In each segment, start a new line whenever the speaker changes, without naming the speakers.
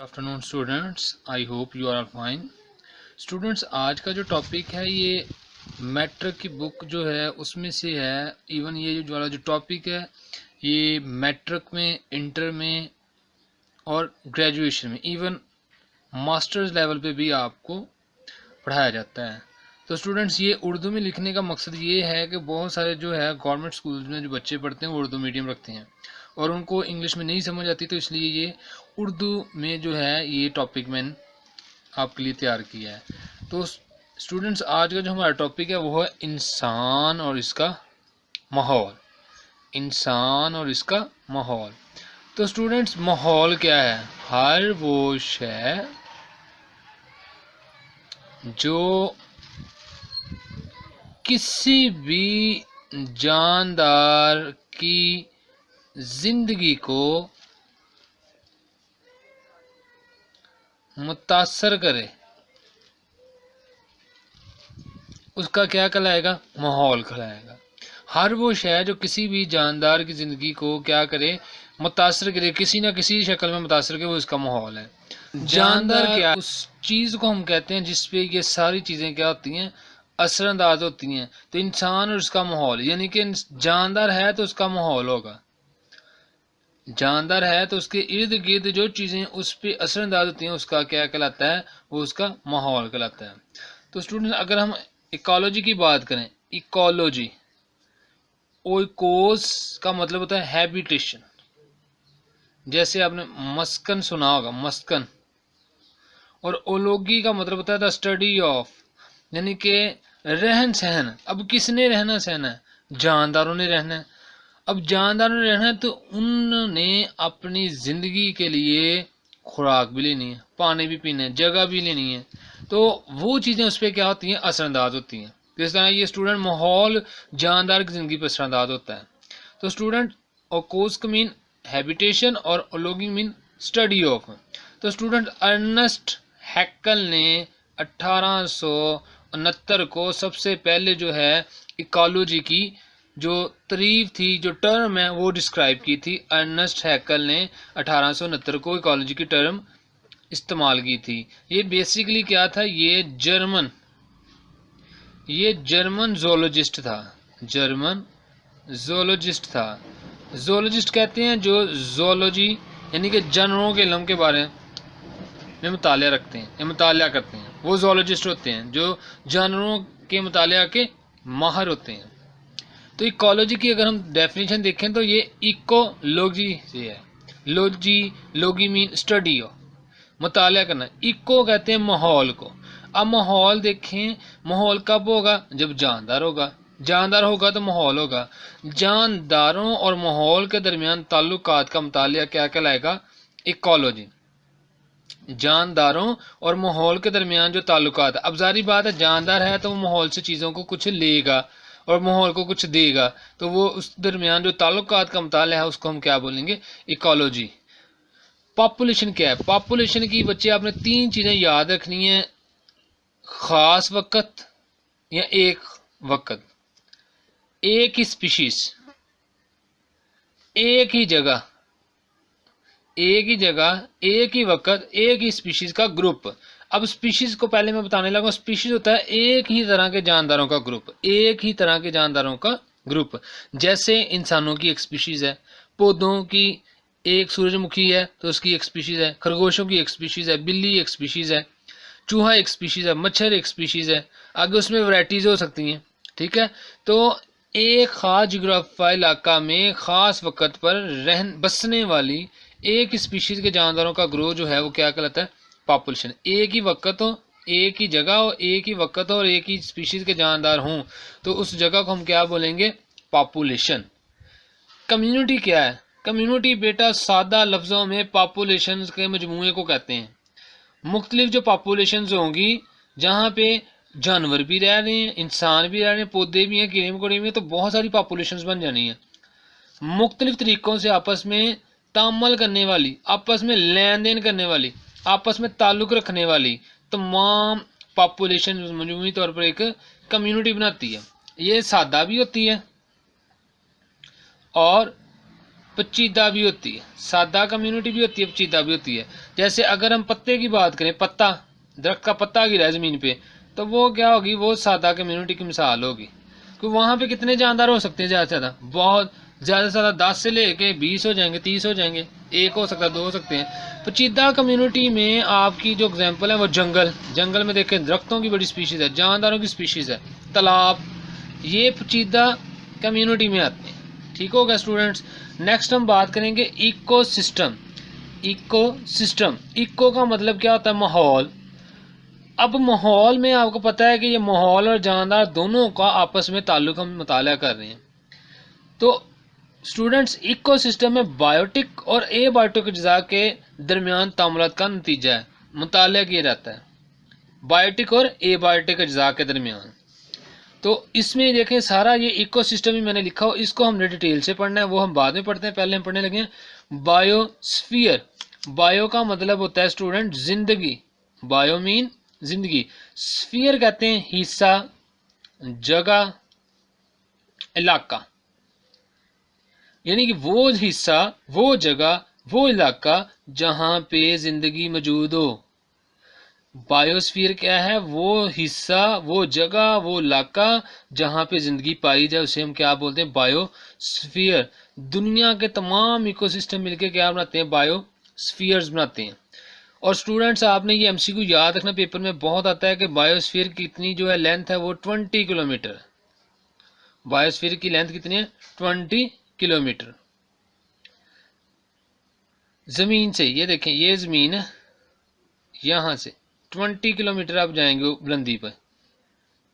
Afternoon students, I hope you are fine. Students, आज का जो टॉपिक है ये मैट्रिक की बुक जो है उसमें से है। इवन ये जो वाला जो टॉपिक है ये मैट्रिक में, इंटर में और ग्रेजुएशन में, इवन मास्टर्स लेवल पे भी आपको पढ़ाया जाता है। तो स्टूडेंट्स, ये उर्दू में लिखने का मकसद ये है कि बहुत सारे जो है गवर्नमेंट स्कूल में जो बच्चे पढ़ते हैं वो उर्दू मीडियम रखते हैं और उनको इंग्लिश में नहीं समझ आती, तो इसलिए ये उर्दू में जो है ये टॉपिक मैंने आपके लिए तैयार किया है। तो स्टूडेंट्स, आज का जो हमारा टॉपिक है वो है इंसान और इसका माहौल। इंसान और इसका माहौल। तो स्टूडेंट्स, माहौल क्या है? हर वो शय जो किसी भी जानदार की जिंदगी को मुतासर करे उसका क्या कहलाएगा? माहौल कहलाएगा। हर वो शय जो किसी भी जानदार की ज़िंदगी को क्या करे? मुतासर करे, किसी ना किसी शक्ल में मुतासर करे, वो इसका माहौल है। जानदार क्या? उस चीज़ को हम कहते हैं जिस पे ये सारी चीज़ें क्या होती हैं? असरअंदाज होती हैं। तो इंसान और उसका माहौल, यानी कि जानदार है तो उसका माहौल होगा। जानदार है तो उसके इर्द गिर्द जो चीज़ें उस पर असरअंदाज होती हैं उसका क्या कहलाता है? वो उसका माहौल कहलाता है। तो स्टूडेंट, अगर हम इकोलॉजी की बात करें, इकोलॉजी, ओइकोस का मतलब होता है हैबिटेशन। जैसे आपने मस्कन सुना होगा, मस्कन। और ओलोगी का मतलब होता है द स्टडी ऑफ, यानी कि रहन सहन। अब किसने रहना सहना है? जानदारों ने रहना है। अब जानदारों ने रहना है तो उन्होंने अपनी ज़िंदगी के लिए खुराक भी लेनी है, पानी भी पीना है, जगह भी लेनी है। तो वो चीज़ें उस पर क्या होती हैं? असरअंदाज होती हैं। जिस तरह ये स्टूडेंट माहौल जानदार की ज़िंदगी पर असरअंदाज होता है। तो स्टूडेंट, ओकोस का मीन हैबिटेशन और ओलोगिंग मीन स्टडी ऑफ। तो स्टूडेंट, अर्नेस्ट हैक्कल ने 1869 को सबसे पहले जो है इकोलॉजी की जो तारीफ थी, जो टर्म है वो डिस्क्राइब की थी। अर्नेस्ट हैक्कल ने 1869 को इकोलॉजी की टर्म इस्तेमाल की थी। ये बेसिकली क्या था? ये जर्मन जोलॉजिस्ट था। जर्मन जोलॉजिस्ट था। जोलॉजिस्ट कहते हैं जो जोलॉजी यानी कि जानवरों के इल्म के बारे में मुतालिया रखते हैं या मुतालिया करते हैं, वो जोलॉजिस्ट होते हैं जो जानवरों के मुतालिया के माहिर होते हैं। तो इकोलॉजी की अगर हम डेफिनेशन देखें तो ये इकोलॉजी से है। लोगी मीन स्टडी हो, मुतालिया करना। इको कहते हैं माहौल को। अब माहौल देखें, माहौल कब होगा? जब जानदार होगा। जानदार होगा तो माहौल होगा। जानदारों और माहौल के दरमियान ताल्लुकात का मुतालिया क्या कहलाएगा? इकोलॉजी। जानदारों और माहौल के दरमियान जो ताल्लुकात है, अब जारी बात है जानदार है तो वो माहौल से चीज़ों को कुछ लेगा और माहौल को कुछ देगा, तो वो उस दरमियान जो ताल्लुकात का मुताला है उसको हम क्या बोलेंगे? इकोलॉजी। पॉपुलेशन क्या है? पॉपुलेशन की बच्चे आपने तीन चीज़ें याद रखनी है। ख़ास वक़्त या एक वक़्त, एक ही स्पीशीज़, एक ही जगह, एक ही जगह, एक ही वक़्त, एक ही स्पीशीज़ का ग्रुप। अब स्पीशीज़ को पहले मैं बताने लगा। स्पीशीज़ होता है एक ही तरह के जानदारों का ग्रुप, एक ही तरह के जानदारों का ग्रुप। जैसे इंसानों की एक स्पीशीज़ है, पौधों की एक सूरजमुखी है तो उसकी एक स्पीशीज़ है, खरगोशों की एक स्पीशीज़ है, बिल्ली एक स्पीशीज़ है, चूहा एक स्पीशीज़ है, मच्छर एक स्पीशीज़ है, आगे उसमें वैराइटीज़ हो सकती हैं। ठीक है, तो एक ख़ास जोग्राफियाई इलाका में ख़ास वक़्त पर बसने वाली एक ही स्पीशीज़ के जानदारों का ग्रोह जो है वो क्या कहलाता है? पॉपुलेशन। एक ही वक़्त हो, एक ही जगह हो, एक ही वक़्त हो और एक ही स्पीशीज़ के जानदार हों तो उस जगह को हम क्या बोलेंगे? पॉपुलेशन। कम्युनिटी क्या है? कम्युनिटी बेटा सादा लफ्ज़ों में पॉपुलेशन के मजमूए को कहते हैं। मुख्तलिफ जो पॉपुलेशंस होंगी जहाँ पे जानवर भी रह रहे हैं, इंसान भी रह रहे हैं, पौधे भी हैं, कीड़े मकोड़े भी हैं, तो बहुत सारी पॉपुलेशंस बन जानी है। मुख्तलिफ तरीक़ों से आपस में तामुल करने वाली, आपस में लेन देन करने वाली, आपस में ताल्लुक़ रखने वाली तमाम पॉपुलेशन मजमूई तौर पर एक कम्युनिटी बनाती है। ये सादा भी होती है और पेचीदा भी होती है, सादा कम्युनिटी भी होती है, पेचीदा भी होती है। जैसे अगर हम पत्ते की बात करें, पत्ता, दरख्त का पत्ता गिरा है ज़मीन पे, तो वो क्या होगी, वो सादा कम्युनिटी की मिसाल होगी। क्योंकि वहाँ पे कितने जानदार हो सकते हैं, ज़्यादा से ज़्यादा, बहुत ज़्यादा से ज़्यादा 10 से लेके 20 हो जाएंगे, 30 हो जाएंगे, एक हो सकता है, 2 हो सकते हैं। पेचीदा कम्युनिटी में आपकी जो एग्जांपल है वो जंगल, जंगल में देखें दरख्तों की बड़ी स्पीशीज़ है, जानदारों की स्पीशीज़ है, तालाब, ये पेचीदा कम्युनिटी में आते हैं। ठीक हो गया स्टूडेंट्स। नेक्स्ट हम बात करेंगे इकोसिस्टम। इकोसिस्टम, इको का मतलब क्या होता है, माहौल। अब माहौल में आपको पता है कि ये माहौल और जानदार दोनों का आपस में ताल्लुक हम मुताला कर रहे हैं। तो स्टूडेंट्स, इकोसिस्टम में बायोटिक और एबायोटिक अज्जा के दरमियान तामुलात का नतीजा है, मुताला किया जाता है बायोटिक और एबायोटिक अज्जा के दरमियान। तो इसमें देखें सारा ये इकोसिस्टम ही मैंने लिखा हो, इसको हमने डिटेल से पढ़ना है, वो हम बाद में पढ़ते हैं, पहले हम पढ़ने लगे हैं बायोस्फीयर। बायो का मतलब होता है स्टूडेंट जिंदगी, बायो मीन जिंदगी, स्फीयर कहते हैं हिस्सा, जगह, इलाका, यानी कि वो हिस्सा, वो जगह, वो इलाका जहां पे जिंदगी मौजूद हो। बायोस्फीयर क्या है, वो हिस्सा, वो जगह, वो इलाका जहाँ पे ज़िंदगी पाई जाए, उसे हम क्या बोलते हैं, बायोस्फीयर। दुनिया के तमाम इकोसिस्टम मिलके क्या बनाते हैं, बायोस्फीयर्स बनाते हैं। और स्टूडेंट्स, आपने ये एमसीक्यू याद रखना, पेपर में बहुत आता है कि बायोस्फीयर की इतनी जो है लेंथ है वो 20 किलोमीटर। बायोस्फीयर की लेंथ कितनी है, 20 किलोमीटर। ज़मीन से, ये देखें, ये ज़मीन है, यहाँ से 20 किलोमीटर आप जाएंगे बुलंदी पर,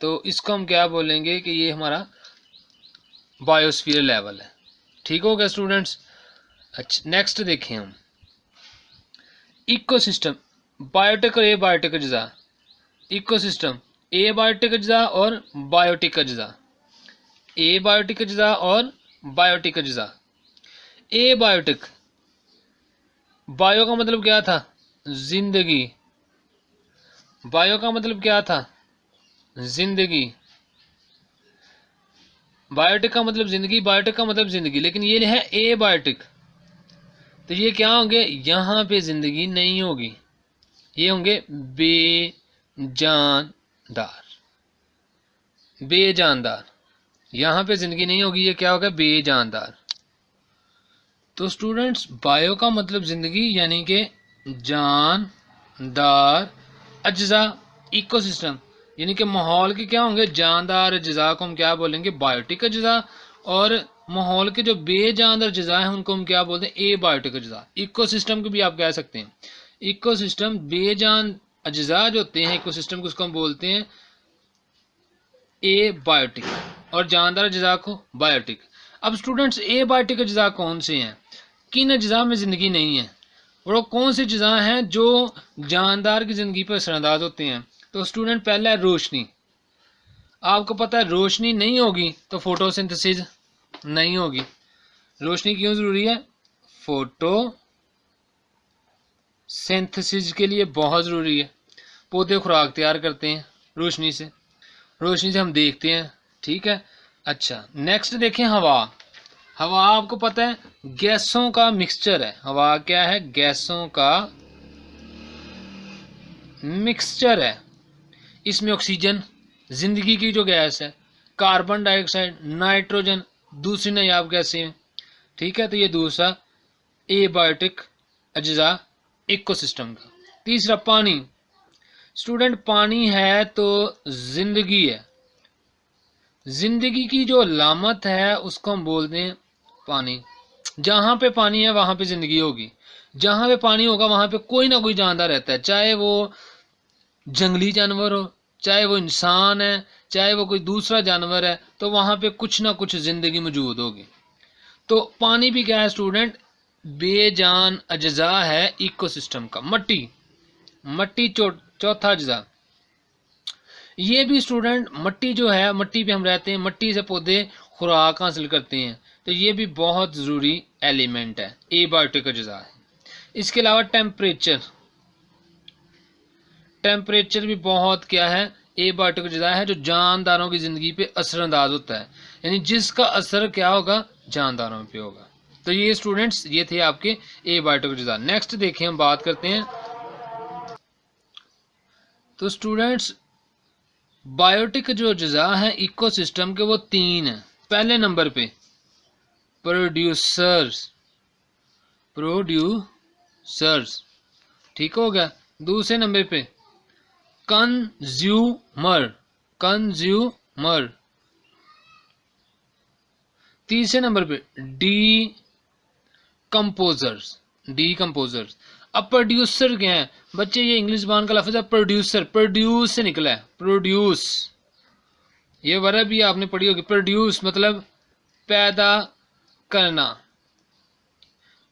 तो इसको हम क्या बोलेंगे कि ये हमारा बायोस्फीयर लेवल है। ठीक हो गया स्टूडेंट्स। अच्छा, नेक्स्ट देखें हम इकोसिस्टम, बायोटिक और एबायोटिक अज्जा। इकोसिस्टम, एबायोटिक अज्जा और बायोटिक अज्जा, एबायोटिक अज्जा और बायोटिक अज्जा। एबायोटिक, बायो का मतलब क्या था, जिंदगी, बायो का मतलब क्या था, जिंदगी, बायोटिक का मतलब जिंदगी, बायोटिक का मतलब जिंदगी, लेकिन ये है एबायोटिक, तो ये क्या होंगे, यहाँ पे जिंदगी नहीं होगी, ये होंगे बेजानदार, बेजानदार, यहाँ पे जिंदगी नहीं होगी, ये क्या होगा, बेजानदार। तो स्टूडेंट्स, बायो का मतलब जिंदगी यानी कि जानदार, अज्जा इकोसिस्टम यानी कि माहौल के क्या होंगे, जानदार अज्जा को हम क्या बोलेंगे, बायोटिक अज्जा, और माहौल के जो बेजानदार अज्जा हैं उनको हम क्या बोलते हैं, एबायोटिक अज्जा। इकोसिस्टम को भी आप कह सकते हैं, इकोसिस्टम बेजान अज्जा जो होते हैं इकोसिस्टम को, उसको हम बोलते हैं एबायोटिक, और जानदार अज्जा को बायोटिक। अब स्टूडेंट्स, एबायोटिक अज्जा कौन से हैं, किन अज्जा में ज़िंदगी नहीं है, और कौन से अज्जा हैं जो जानदार की ज़िंदगी पर असरअंदाज होते हैं। तो स्टूडेंट, पहला है रोशनी। आपको पता है रोशनी नहीं होगी तो फोटोसिंथेसिस नहीं होगी। रोशनी क्यों ज़रूरी है, फोटोसिंथेसिस के लिए बहुत ज़रूरी है। पौधे खुराक तैयार करते हैं रोशनी से, रोशनी से हम देखते हैं। ठीक है। अच्छा, नेक्स्ट देखें हवा। हवा आपको पता है गैसों का मिक्सचर है। हवा क्या है, गैसों का मिक्सचर है। इसमें ऑक्सीजन जिंदगी की जो गैस है, कार्बन डाइऑक्साइड, नाइट्रोजन दूसरी नायाब गैसें। ठीक है, तो ये दूसरा एबायोटिक अज्जा इकोसिस्टम का। तीसरा पानी। स्टूडेंट, पानी है तो जिंदगी है। जिंदगी की जो अलामत है उसको हम बोलते हैं पानी। जहाँ पे पानी है वहाँ पे जिंदगी होगी, जहाँ पे पानी होगा वहाँ पे कोई ना कोई जानदार रहता है, चाहे वो जंगली जानवर हो, चाहे वो इंसान है, चाहे वो कोई दूसरा जानवर है, तो वहाँ पे कुछ ना कुछ जिंदगी मौजूद होगी। तो पानी भी क्या है स्टूडेंट, बेजान अज्जा है इकोसिस्टम का। मट्टी, मट्टी चौथा अज्जा। ये भी स्टूडेंट, मट्टी जो है, मट्टी पे हम रहते हैं, मट्टी से पौधे खुराक हासिल करते हैं, तो ये भी बहुत ज़रूरी एलिमेंट है, एबायोटिक अज्जा है। इसके अलावा टेम्परेचर, टेम्परेचर भी बहुत क्या है, एबायोटिक अज्जा है, जो जानदारों की ज़िंदगी पे असरअंदाज होता है, यानी जिसका असर क्या होगा, जानदारों पे होगा। तो ये स्टूडेंट्स ये थे आपके एबायोटिक अज्जा। नेक्स्ट देखें, हम बात करते हैं। तो स्टूडेंट्स बायोटिक जो अज्जा हैं इकोसिस्टम के वो 3 हैं। पहले नंबर पे प्रोड्यूसर्स, ठीक हो गया। दूसरे नंबर पे कंज्यूमर, तीसरे नंबर पे डीकम्पोजर्स। अब प्रोड्यूसर क्या है बच्चे, ये इंग्लिश जबान का लफ्ज है प्रोड्यूसर, प्रोड्यूस से निकला है, प्रोड्यूस। ये वर्ब भी आपने पढ़ी होगी, प्रोड्यूस मतलब पैदा करना,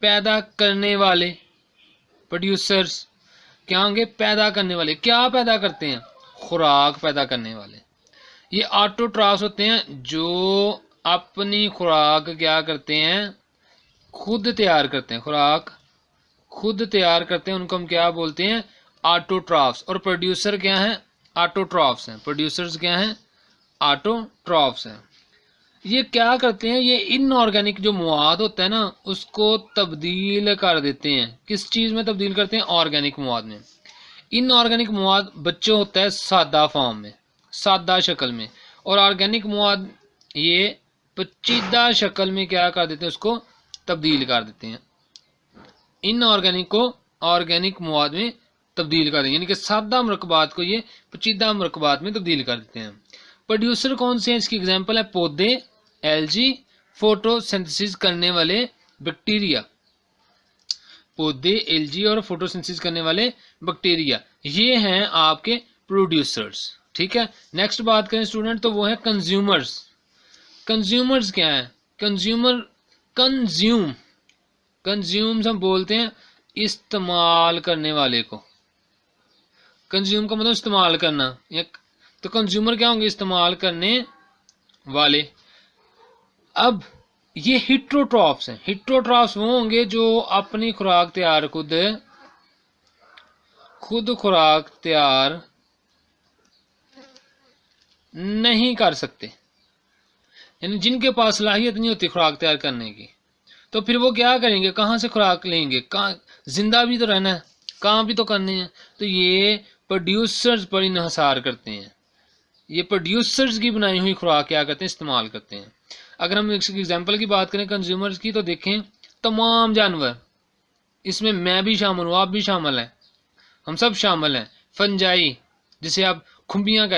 पैदा करने वाले। प्रोड्यूसर्स क्या होंगे, पैदा करने वाले। क्या पैदा करते हैं, खुराक पैदा करने वाले। ये ऑटोट्रॉफ्स होते हैं जो अपनी खुराक क्या करते हैं, खुद तैयार करते हैं, खुराक खुद तैयार करते हैं, उनको हम क्या बोलते हैं, ऑटोट्रॉफ्स। और प्रोड्यूसर क्या हैं, ऑटोट्रॉफ्स हैं। प्रोड्यूसर्स क्या हैं, ऑटोट्रॉफ्स हैं। ये क्या करते हैं, ये इनऑर्गेनिक जो मवाद होता है ना उसको तब्दील कर देते हैं। किस चीज़ में तब्दील करते हैं, ऑर्गेनिक मवाद में। इनऑर्गेनिक मवाद बच्चों होता है सादा फॉर्म में, सादा शक्ल में, और ऑर्गेनिक मवाद ये पेचीदा शक्ल में क्या कर देते हैं, उसको तब्दील कर देते हैं। इनऑर्गेनिक को ऑर्गेनिक मवाद में तब्दील कर देंगे, यानी कि सादा मरकबात को ये पेचीदा मरकबात में तब्दील कर देते हैं। प्रोड्यूसर कौन से हैं, इसकी एग्जांपल है पौधे, एल्गी, फोटोसिंथेसिस करने वाले बैक्टीरिया, पौधे, एल्गी और फोटोसिंथेसिस करने वाले बैक्टीरिया, ये हैं आपके प्रोड्यूसर्स। ठीक है, नेक्स्ट बात करें स्टूडेंट तो वो है कंज्यूमर्स। कंज्यूमर्स क्या है, कंज्यूम्स हम बोलते हैं इस्तेमाल करने वाले को। कंज्यूम का मतलब इस्तेमाल करना, या तो कंज्यूमर क्या होंगे, इस्तेमाल करने वाले। अब ये हिट्रोट्रॉफ्स हैं। हिट्रोट्रॉफ्स वो होंगे जो अपनी खुराक तैयार खुद खुराक तैयार नहीं कर सकते, यानी जिनके पास सलाहियत नहीं होती खुराक तैयार करने की। तो फिर वो क्या करेंगे, कहाँ से खुराक लेंगे, कहाँ, जिंदा भी तो रहना है, काम भी तो करने हैं। तो ये प्रोड्यूसर्स पर इन्हिसार करते हैं। ये प्रोड्यूसर्स की बनाई हुई खुराक क्या करते हैं, इस्तेमाल करते हैं। अगर हम एग्जांपल की बात करें कंज्यूमर्स की, तो देखें तमाम जानवर, इसमें मैं भी शामिल हूँ, आप भी शामिल हैं, हम सब शामिल हैं। फंजाई जिसे आप खुम्बियाँ कहते हैं,